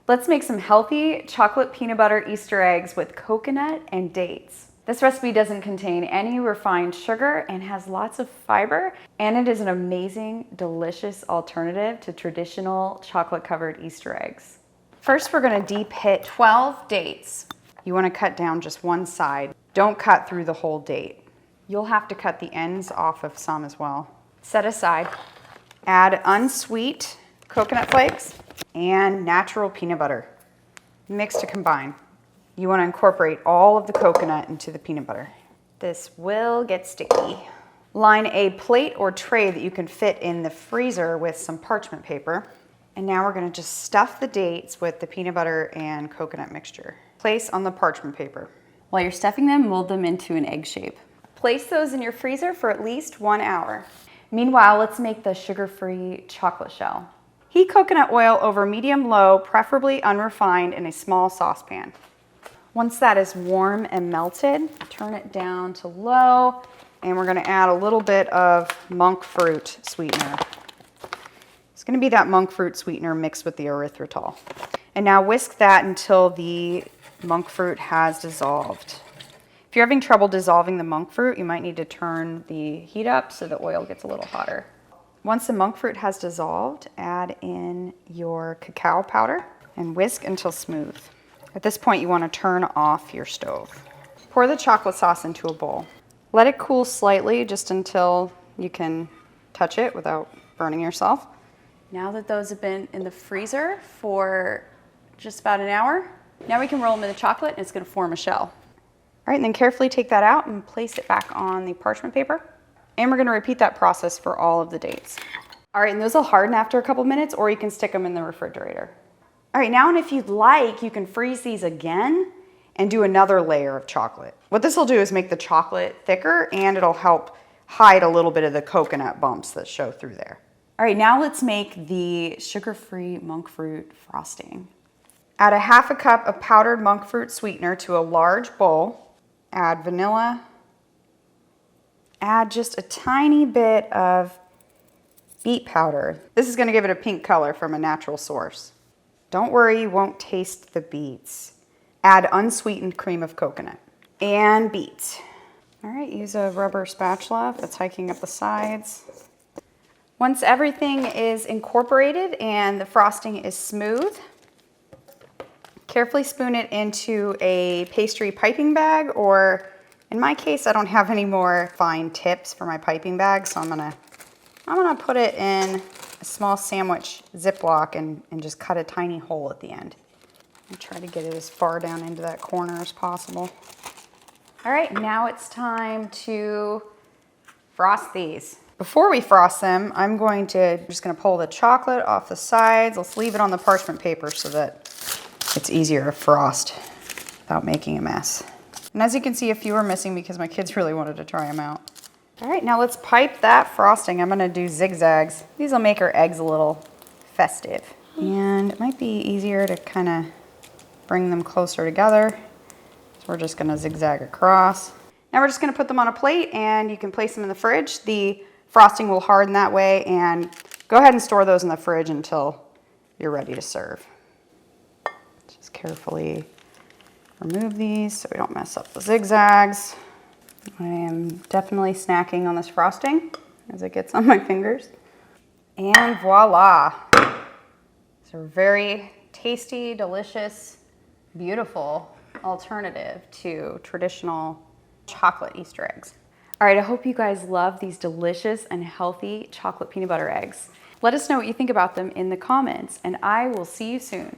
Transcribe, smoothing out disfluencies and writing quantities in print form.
Let's make some healthy chocolate peanut butter Easter eggs with coconut and dates. This recipe doesn't contain any refined sugar and has lots of fiber, and it is an amazing, delicious alternative to traditional chocolate-covered Easter eggs. First, we're gonna deep hit 12 dates. You wanna cut down just one side. Don't cut through the whole date. You'll have to cut the ends off of some as well. Set aside. Add unsweet coconut flakes and natural peanut butter. Mix to combine. You want to incorporate all of the coconut into the peanut butter. This will get sticky. Line a plate or tray that you can fit in the freezer with some parchment paper. And now we're going to just stuff the dates with the peanut butter and coconut mixture. Place on the parchment paper. While you're stuffing them, mold them into an egg shape. Place those in your freezer for at least 1 hour. Meanwhile, let's make the sugar-free chocolate shell. Heat coconut oil over medium-low, preferably unrefined, in a small saucepan. Once that is warm and melted, turn it down to low, and we're gonna add a little bit of Monk Fruit Sweetener. It's gonna be that Monk Fruit Sweetener mixed with the erythritol. And now whisk that until the monk fruit has dissolved. If you're having trouble dissolving the monk fruit, you might need to turn the heat up so the oil gets a little hotter. Once the monk fruit has dissolved, add in your cacao powder and whisk until smooth. At this point, you want to turn off your stove. Pour the chocolate sauce into a bowl. Let it cool slightly just until you can touch it without burning yourself. Now that those have been in the freezer for just about an hour, now we can roll them in the chocolate and it's going to form a shell. All right, and then carefully take that out and place it back on the parchment paper. And we're going to repeat that process for all of the dates. All right, and those will harden after a couple minutes, or you can stick them in the refrigerator. All right, now and if you'd like, you can freeze these again and do another layer of chocolate. What this will do is make the chocolate thicker, and it'll help hide a little bit of the coconut bumps that show through there. All right, now let's make the sugar-free monk fruit frosting. Add a half a cup of powdered monk fruit sweetener to a large bowl. Add vanilla. Add just a tiny bit of beet powder. This is gonna give it a pink color from a natural source. Don't worry, you won't taste the beets. Add unsweetened cream of coconut and beets. All right, use a rubber spatula that's hiking up the sides. Once everything is incorporated and the frosting is smooth, carefully spoon it into a pastry piping bag, or in my case, I don't have any more fine tips for my piping bag, so I'm gonna put it in a small sandwich Ziploc and just cut a tiny hole at the end. And try to get it as far down into that corner as possible. All right, now it's time to frost these. Before we frost them, I'm just gonna pull the chocolate off the sides. Let's leave it on the parchment paper so that it's easier to frost without making a mess. And as you can see, a few are missing because my kids really wanted to try them out. All right, now let's pipe that frosting. I'm gonna do zigzags. These will make our eggs a little festive. And it might be easier to kind of bring them closer together. So we're just gonna zigzag across. Now we're just gonna put them on a plate, and you can place them in the fridge. The frosting will harden that way, and go ahead and store those in the fridge until you're ready to serve. Just carefully remove these so we don't mess up the zigzags. I am definitely snacking on this frosting as it gets on my fingers. And voila. It's a very tasty, delicious, beautiful alternative to traditional chocolate Easter eggs. All right, I hope you guys love these delicious and healthy chocolate peanut butter eggs. Let us know what you think about them in the comments, and I will see you soon.